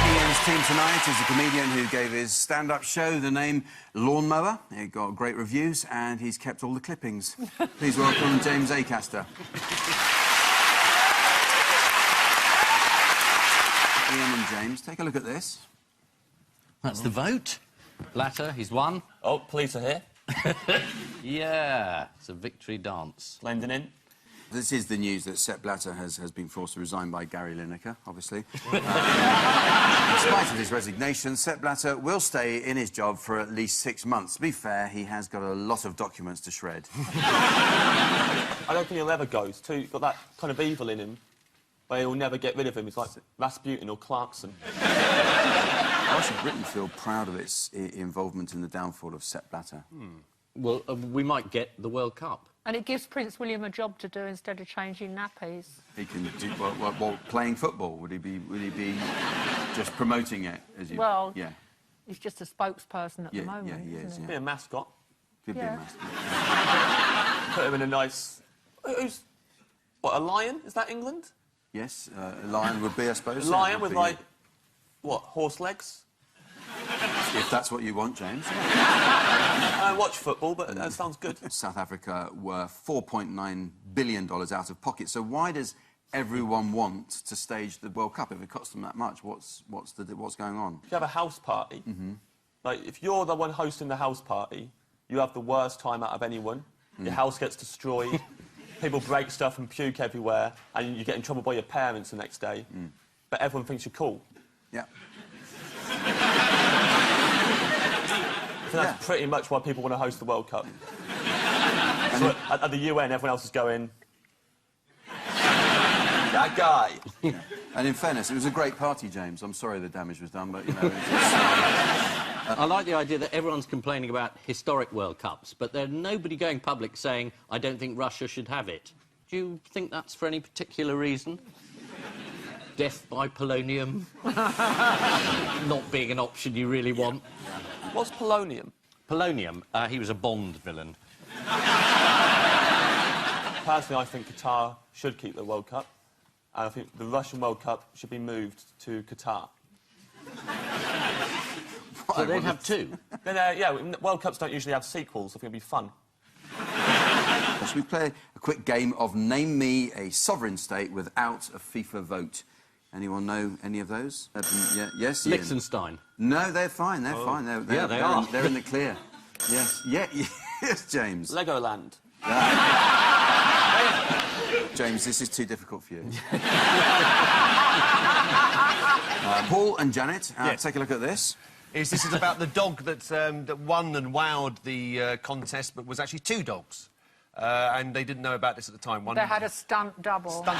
Ian's team tonight is a comedian who gave his stand-up show the name Lawnmower. It got great reviews, and he's kept all the clippings. Please welcome James Acaster. Ian and James, take a look at this. That's the vote. Blatter, he's won. Oh, police are here. Yeah, it's a victory dance. Blending in. This is the news that Sepp Blatter has been forced to resign by Gary Lineker, obviously. In spite of his resignation, Sepp Blatter will stay in his job for at least 6 months. To be fair, he has got a lot of documents to shred. I don't think he'll ever go. He's got that kind of evil in him, where he'll never get rid of him. It's like Rasputin or Clarkson. Why should Britain feel proud of its involvement in the downfall of Sepp Blatter? Well, we might get the World Cup. And it gives Prince William a job to do instead of changing nappies. He can do well, playing football. Would he be just promoting it? As you, well, yeah. He's just a spokesperson at the moment. Yeah, he is. Be a mascot. Could be a mascot. Put him in a nice. Who's what? A lion? Is that England? Yes, a lion would be, I suppose. A lion with like what? Horse legs. If that's what you want, James. I watch football, but that sounds good. South Africa were $4.9 billion out of pocket. So why does everyone want to stage the World Cup if it costs them that much? What's going on? If you have a house party, like if you're the one hosting the house party, you have the worst time out of anyone. Your house gets destroyed. People break stuff and puke everywhere, and you get in trouble by your parents the next day. But everyone thinks you're cool. Yeah. I think that's pretty much why people want to host the World Cup. So at the UN, everyone else is going... that guy! Yeah. And in fairness, it was a great party, James. I'm sorry the damage was done, but, you know... I like the idea that everyone's complaining about historic World Cups, but there's nobody going public saying, I don't think Russia should have it. Do you think that's for any particular reason? Death by polonium? Not being an option you really want. What's polonium? Polonium, he was a Bond villain. Personally, I think Qatar should keep the World Cup. And I think the Russian World Cup should be moved to Qatar. So they'd have two? Then, yeah, World Cups don't usually have sequels. I think it'd be fun. Should we play a quick game of Name Me a Sovereign State without a FIFA vote? Anyone know any of those? Yeah, yes, Ian. Liechtenstein. No, they're fine. They're fine. They are. They're in the clear. Yes. Yeah. Yes, James. Legoland. James, this is too difficult for you. Paul and Janet, yes. Take a look at this. This is about the dog that won and wowed the contest, but was actually two dogs. And they didn't know about this at the time. They had a stunt double. Stunt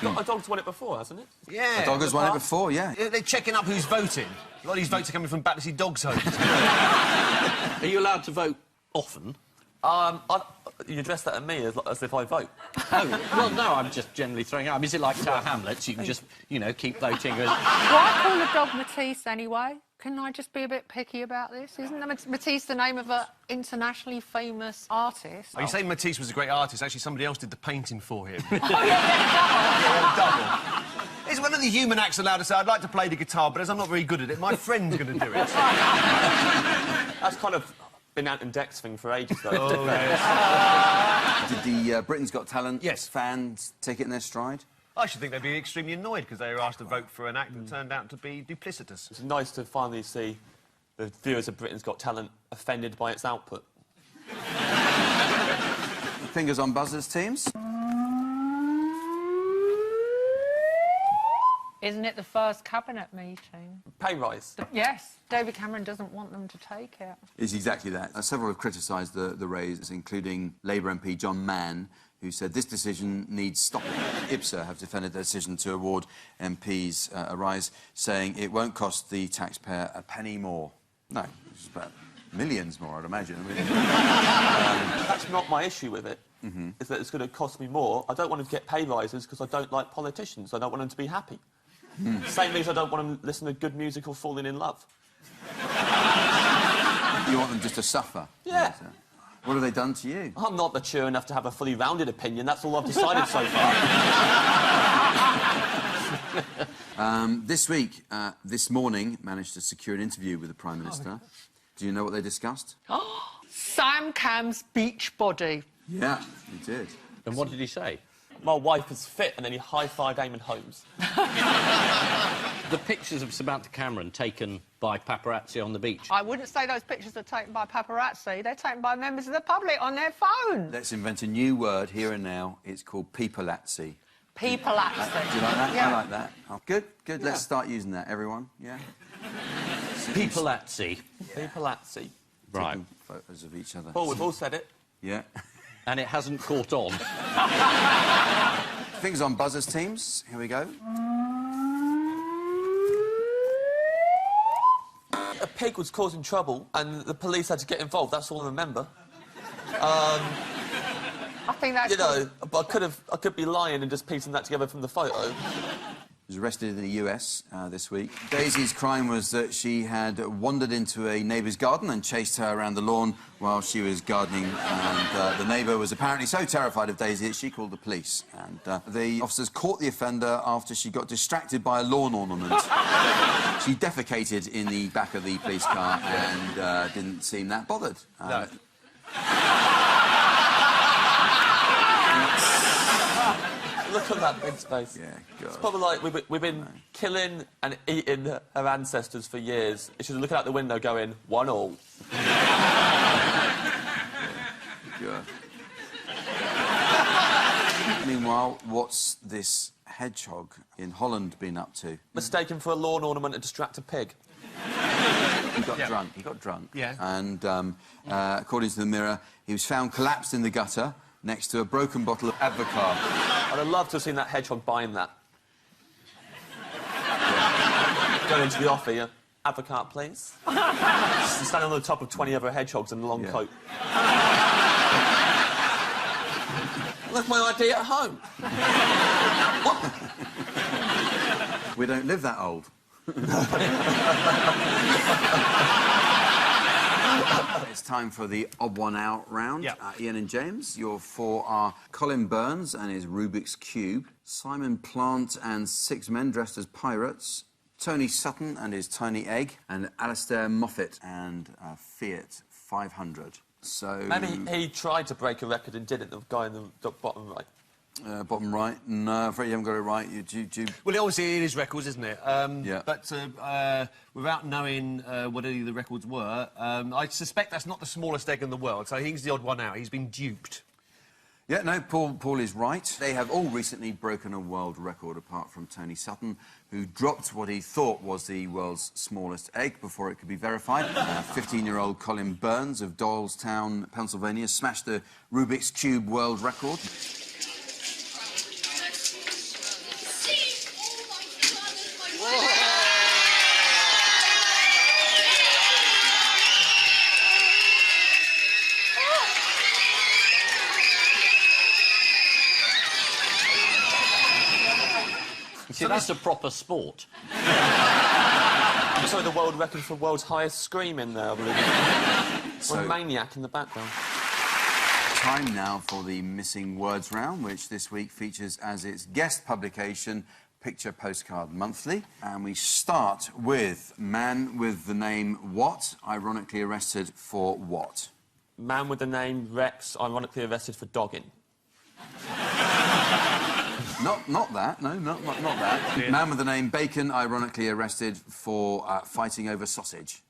double. A dog's won it before, hasn't it? Yeah. A dog has won it before, yeah. They're checking up who's voting. A lot of these votes are coming from Battersea Dogs homes. Are you allowed to vote often? You address that at me as if I vote. Oh, well, no, I'm just generally throwing out. Is it like Tower Hamlets? You can just, you know, keep voting. Why call a dog Matisse anyway? Can I just be a bit picky about this? Isn't Matisse the name of an internationally famous artist? Oh, you say Matisse was a great artist. Actually, somebody else did the painting for him. Oh, yeah, double. It's one of the human acts allowed to say, I'd like to play the guitar, but as I'm not very good at it, my friend's going to do it. That's kind of been Ant and Dec's thing for ages, though. Oh, yes. Did the Britain's Got Talent fans take it in their stride? I should think they'd be extremely annoyed because they were asked to vote for an act that turned out to be duplicitous. It's nice to finally see the viewers of Britain's Got Talent offended by its output. Fingers on buzzers, teams. Isn't it the first cabinet meeting? Pay rise. Yes. David Cameron doesn't want them to take it. It's exactly that. Several have criticised the raise, including Labour MP John Mann, who said this decision needs stopping. IPSA have defended their decision to award MPs a rise, saying it won't cost the taxpayer a penny more. No, it's about millions more, I'd imagine. I mean, that's not my issue with it, is that it's going to cost me more. I don't want them to get pay rises because I don't like politicians. I don't want them to be happy. Same means I don't want them to listen to good music or falling in love. You want them just to suffer? Yeah. What have they done to you? I'm not mature enough to have a fully rounded opinion. That's all I've decided so far. This week, this morning, managed to secure an interview with the Prime Minister. Do you know what they discussed? Sam Cam's beach body. Yeah, he did. And what did he say? My wife is fit, and then he high-fived Eamon Holmes. The pictures of Samantha Cameron taken by paparazzi on the beach. I wouldn't say those pictures are taken by paparazzi. They're taken by members of the public on their phone. Let's invent a new word here and now. It's called peopleazzi. Peopleazzi. Do you like that? Yeah. I like that. Oh, good, good. Let's start using that, everyone. Yeah? Peopleazzi. Peopleazzi. Right. Taking photos of each other. Well, we've all said it. Yeah. And it hasn't caught on. Things on buzzers, teams. Here we go. A pig was causing trouble, and the police had to get involved. That's all I remember. I think that's... You know, but I could be lying and just piecing that together from the photo. Was arrested in the US this week. Daisy's crime was that she had wandered into a neighbour's garden and chased her around the lawn while she was gardening, and the neighbour was apparently so terrified of Daisy that she called the police. And the officers caught the offender after she got distracted by a lawn ornament. She defecated in the back of the police car and didn't seem that bothered. No. Look at that big space. Yeah, God. It's probably like we've been killing and eating her ancestors for years. She's looking out the window going, 1-1. God. Meanwhile, what's this hedgehog in Holland been up to? Mistaken for a lawn ornament and distract a pig. He got drunk. He got drunk. Yeah. And according to the Mirror, he was found collapsed in the gutter next to a broken bottle of Advocaat. I'd have loved to have seen that hedgehog buying that. Going into the offer, yeah. Advocaat, please. Standing on the top of 20 other hedgehogs in a long coat. That's my idea at home. We don't live that old. It's time for the odd one out round. Yep. Ian and James, your four are Colin Burns and his Rubik's Cube, Simon Plant and 6 men dressed as pirates, Tony Sutton and his tiny egg, and Acaster Moffat and Fiat 500. So... Maybe he tried to break a record and did it, the guy in the bottom right. Bottom right. No, I'm afraid you haven't got it right. Well, obviously, it is records, isn't it? Yeah. But without knowing what any of the records were, I suspect that's not the smallest egg in the world, so he's the odd one out. He's been duped. Yeah, no, Paul is right. They have all recently broken a world record, apart from Tony Sutton, who dropped what he thought was the world's smallest egg before it could be verified. 15-year-old Colin Burns of Doylestown, Pennsylvania, smashed the Rubik's Cube world record. See, that's a proper sport. I'm sorry, the world record for world's highest scream in there, I believe. So- Or a maniac in the background. Time now for the Missing Words round, which this week features as its guest publication Picture Postcard Monthly. And we start with man with the name What, ironically arrested for what? Man with the name Rex, ironically arrested for dogging. Not that, no, not that. Yeah. Man with the name Bacon, ironically arrested for fighting over sausage.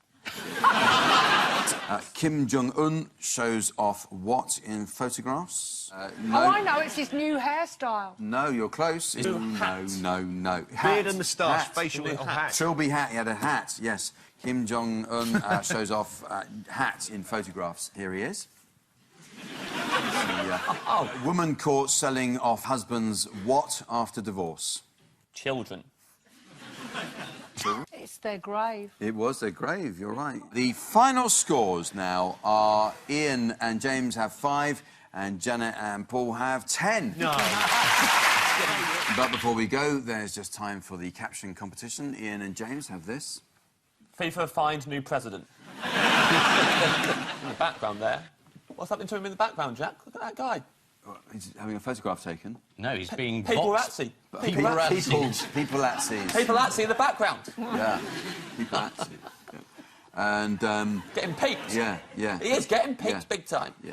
Kim Jong-un shows off what in photographs? No. Oh, I know, it's his new hairstyle. No, you're close. New hat. No. Beard and moustache, Hat. facial little hat. Trilby hat, he had a hat, yes. Kim Jong-un shows off hat in photographs. Here he is. Woman caught selling off husband's what after divorce? Children. It's their grave. It was their grave, you're right. The final scores now are Ian and James have 5 and Janet and Paul have 10. No. But before we go, there's just time for the caption competition. Ian and James have this. FIFA finds new president. In the background there. What's happening to him in the background, Jack? Look at that guy. He's having a photograph taken. No, he's being Paparazzi. Paparazzis. Paparazzi in the background. Yeah, paparazzi. Yeah. And, Getting peaked. yeah. He is getting peaked Yeah. big time. Yeah.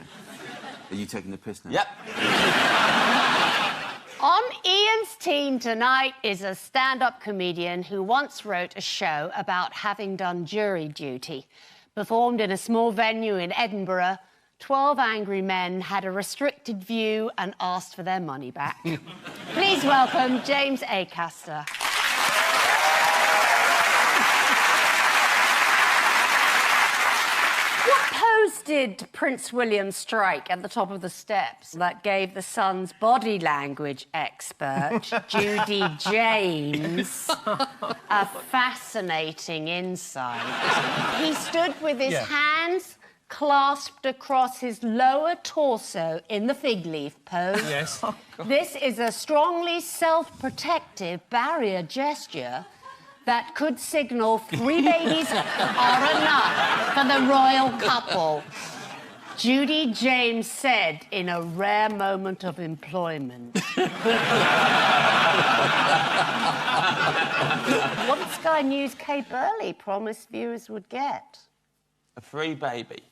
Are you taking the piss now? Yep. On Ian's team tonight is a stand-up comedian who once wrote a show about having done jury duty. Performed in a small venue in Edinburgh, 12 angry men had a restricted view and asked for their money back. Please welcome James Acaster. What pose did Prince William strike at the top of the steps that gave the Sun's body language expert, Judy James, a fascinating insight? He stood with his hands clasped across his lower torso in the fig leaf pose. Yes. This is a strongly self-protective barrier gesture that could signal 3 babies are enough for the royal couple. Judy James said in a rare moment of employment. What did Sky News Kay Burley promised viewers would get? A free baby.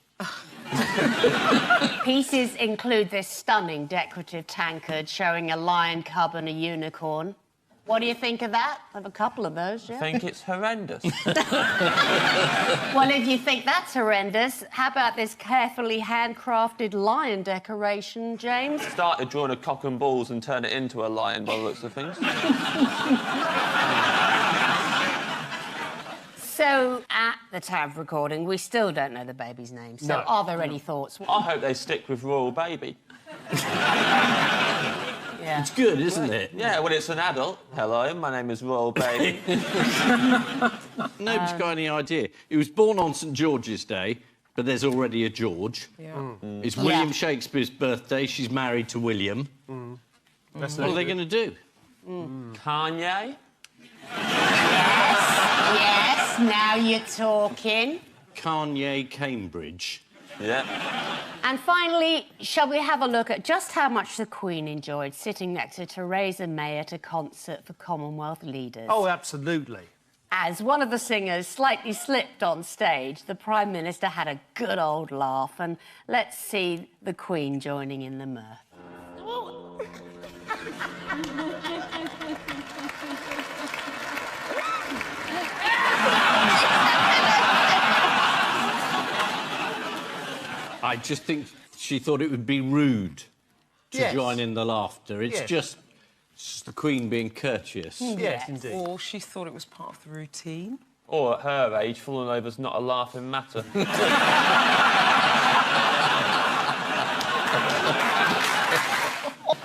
Pieces include this stunning decorative tankard showing a lion cub and a unicorn. What do you think of that? I have a couple of those, yeah. I think it's horrendous. Well, if you think that's horrendous, how about this carefully handcrafted lion decoration, James? Started drawing a cock and balls and turned it into a lion by the looks of things. So, at the time of recording, we still don't know the baby's name. So, No. are there any thoughts? I hope they stick with Royal Baby. Yeah. It's good, isn't it? Yeah, well, it's an adult. Hello, my name is Royal Baby. Nobody's got any idea. He was born on St George's Day, but there's already a George. Yeah. It's William Shakespeare's birthday. She's married to William. What are they going to do? Kanye? Yes, now you're talking. Kanye Cambridge. Yeah. And finally, shall we have a look at just how much the Queen enjoyed sitting next to Theresa May at a concert for Commonwealth leaders? Oh, absolutely. As one of the singers slightly slipped on stage, the Prime Minister had a good old laugh, and let's see the Queen joining in the mirth. I just think she thought it would be rude to Yes. join in the laughter. It's Yes. just the Queen being courteous. Yes, indeed. Or she thought it was part of the routine. Or at her age, falling over's not a laughing matter.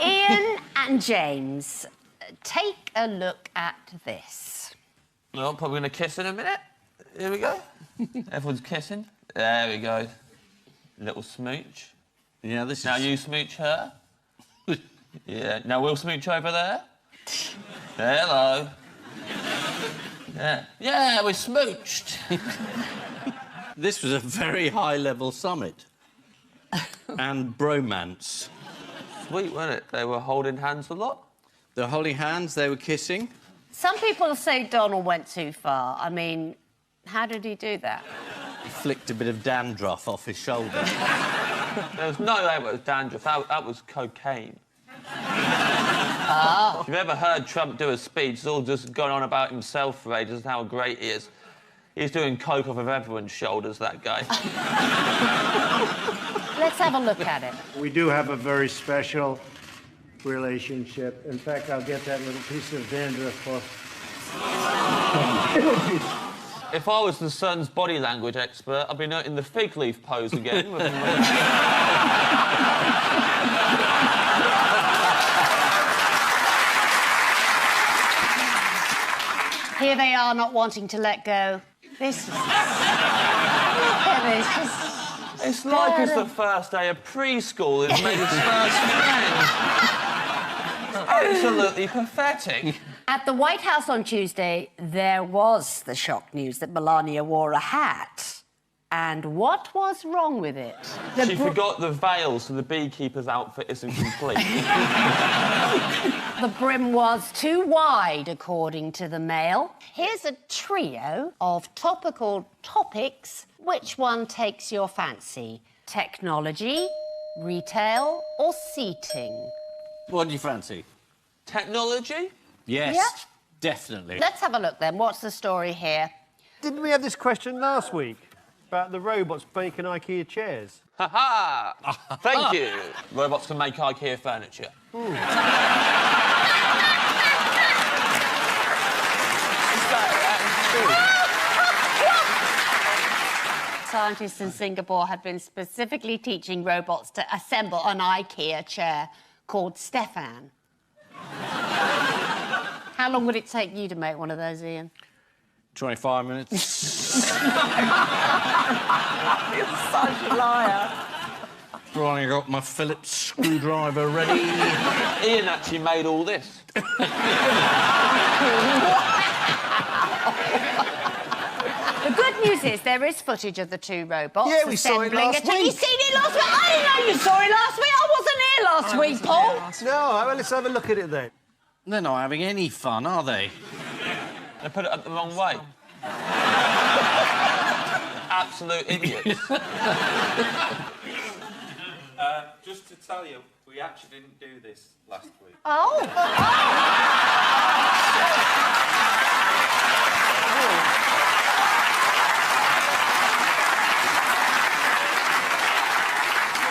Ian and James, take a look at this. Well, probably going to kiss in a minute. Here we go. Everyone's kissing. There we go. Little smooch. Yeah, this Now is... you smooch her. Yeah. Now we'll smooch over there. Hello. Yeah. Yeah, we smooched. This was a very high-level summit. And bromance. Sweet, wasn't it? They were holding hands a lot. They're holding hands, they were kissing. Some people say Donald went too far. I mean, how did he do that? He flicked a bit of dandruff off his shoulder. There was no way it was dandruff. That was cocaine. Oh. If you've ever heard Trump do a speech, he's all just going on about himself for ages and how great he is. He's doing coke off of everyone's shoulders, that guy. Let's have a look at it. We do have a very special relationship. In fact, I'll get that little piece of dandruff for... If I was the Sun's body language expert, I'd be noting the fig leaf pose again. Here they are, not wanting to let go. This is... Look at this. It's like it's the first day of preschool. It's made its first friend. Absolutely pathetic. At the White House on Tuesday, there was the shock news that Melania wore a hat And what was wrong with it? She forgot the veil, so the beekeeper's outfit isn't complete. The brim was too wide, according to the male. Here's a trio of topical topics. Which one takes your fancy? Technology, retail, or seating? What do you fancy? Technology? Yes, Yeah. definitely. Let's have a look then. What's the story here? Didn't we have this question last week about the robots making IKEA chairs? Ha-ha! Thank you. Robots can make IKEA furniture. Scientists in Singapore have been specifically teaching robots to assemble an IKEA chair called Stefan. How long would it take you to make one of those, Ian? 25 minutes. You're such a liar. Right, I got my Phillips screwdriver ready. Ian actually made all this. The good news is there is footage of the two robots. Yeah, we saw it assembling last a chair. You week. seen it last week? I didn't know you saw it last week. I wasn't here last week, Paul. No, well, let's have a look at it then. They're not having any fun, are they? They put it up the wrong way. Absolute idiots. Just to tell you, we actually didn't do this last week. Oh.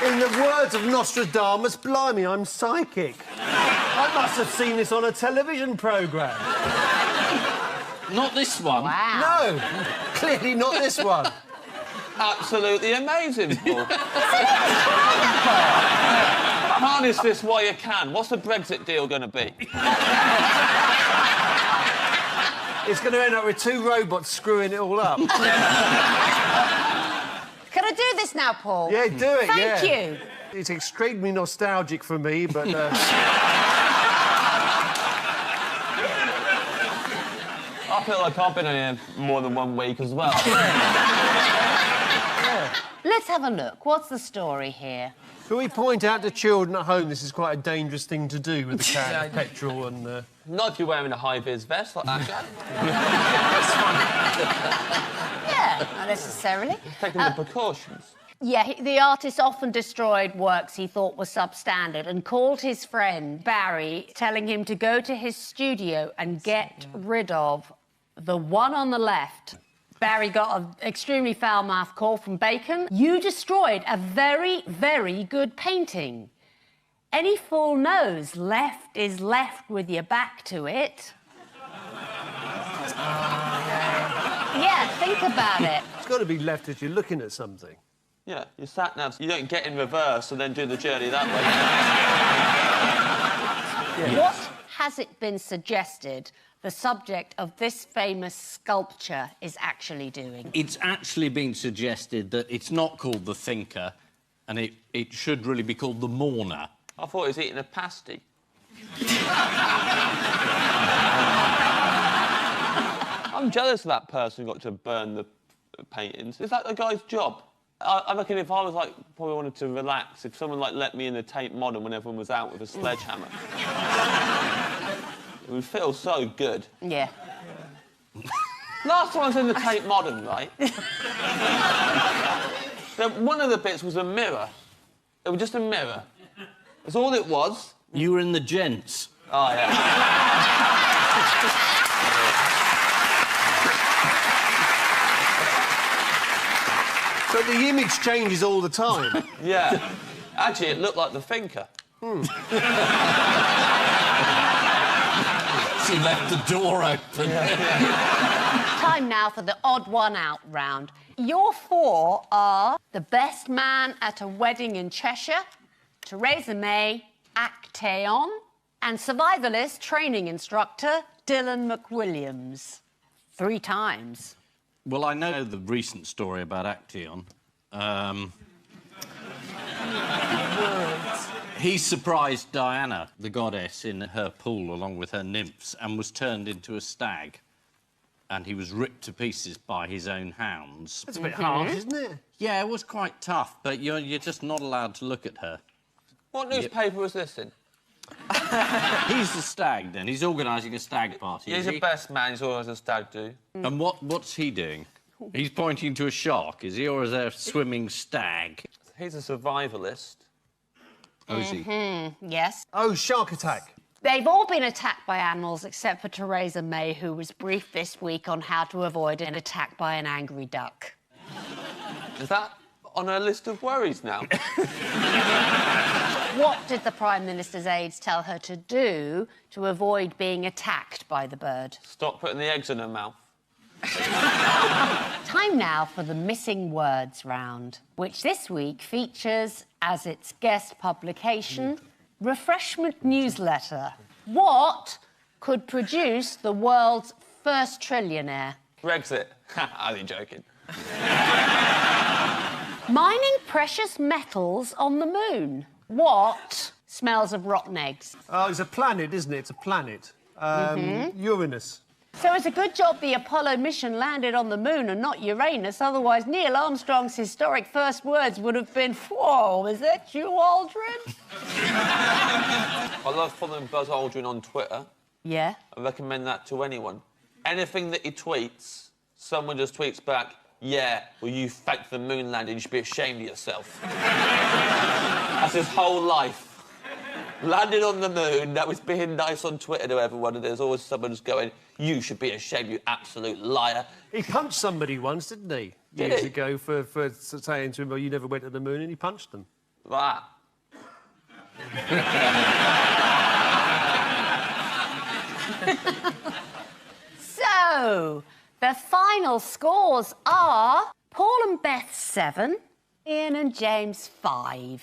In the words of Nostradamus, blimey, I'm psychic. I must have seen this on a television programme. Not this one. Wow. No, clearly not this one. Absolutely amazing, Paul. Harness this while you can. What's the Brexit deal going to be? It's going to end up with two robots screwing it all up. Can I do this now, Paul? Yeah, do it, Thank you. It's extremely nostalgic for me, but... I feel like I've been in here more than 1 week as well. Let's have a look. What's the story here? Can we point out to children at home this is quite a dangerous thing to do with a can of petrol and... Not if you're wearing a high-vis vest like that guy. Yeah, not necessarily. Taking the precautions. Yeah, the artist often destroyed works he thought were substandard and called his friend Barry, telling him to go to his studio and get rid of the one on the left. Barry got an extremely foul-mouthed call from Bacon. You destroyed a very, very good painting. Any fool knows left is left with your back to it. Yeah, think about it. It's got to be left as you're looking at something. Yeah, your sat-navs, you don't get in reverse and then do the journey that way. Yes. What has it been suggested the subject of this famous sculpture is actually doing? It's actually been suggested that it's not called the Thinker, and it should really be called the Mourner. I thought he was eating a pasty. I'm jealous of that person who got to burn the paintings. Is that the guy's job? I reckon if I was, like, probably wanted to relax, if someone, like, let me in the Tate Modern when everyone was out with a sledgehammer, it would feel so good. Yeah. Last time I was in the Tate Modern, right? One of the bits was a mirror. It was just a mirror. That's all it was. You were in the gents. Oh, yeah. But the image changes all the time. Yeah. Actually, it looked like the Thinker. She left the door open. Time now for the odd one out round. Your four are the best man at a wedding in Cheshire, Theresa May, Actaeon, and survivalist training instructor Dylan McWilliams. 3 times. Well, I know the recent story about Actaeon. He surprised Diana, the goddess, in her pool along with her nymphs and was turned into a stag. and he was ripped to pieces by his own hounds. That's a bit harsh, isn't it? Yeah, it was quite tough, but you're just not allowed to look at her. What newspaper was this in? He's the stag, then. He's organising a stag party. He's the best man. He's always a stag do. And what's he doing? He's pointing to a shark, is he, or is there a swimming stag? He's a survivalist. Oh, is he? Yes. Oh, shark attack. They've all been attacked by animals except for Theresa May, who was briefed this week on how to avoid an attack by an angry duck. Is that on her list of worries now? What did the Prime Minister's aides tell her to do to avoid being attacked by the bird? Stop putting the eggs in her mouth. Time now for the missing words round, which this week features, as its guest publication, Refreshment Newsletter. What could produce the world's first trillionaire? Brexit. I'm only joking. Mining precious metals on the moon. What smells of rotten eggs? Oh, it's a planet, isn't it? It's a planet. Uranus. So it's a good job the Apollo mission landed on the moon and not Uranus, otherwise Neil Armstrong's historic first words would have been, "Whoa, is that you, Aldrin?" I love following Buzz Aldrin on Twitter. Yeah. I recommend that to anyone. Anything that he tweets, someone just tweets back, "Yeah, well, you faked the moon landing, you should be ashamed of yourself." That's his whole life. Landed on the moon, that was being nice on Twitter to everyone, and there's always someone just going, "You should be ashamed, you absolute liar." He punched somebody once, didn't he? Did Years he? ago for saying to him, "Well, you never went to the moon," and he punched them. That. So, the final scores are Paul and Beth 7, Ian and James 5.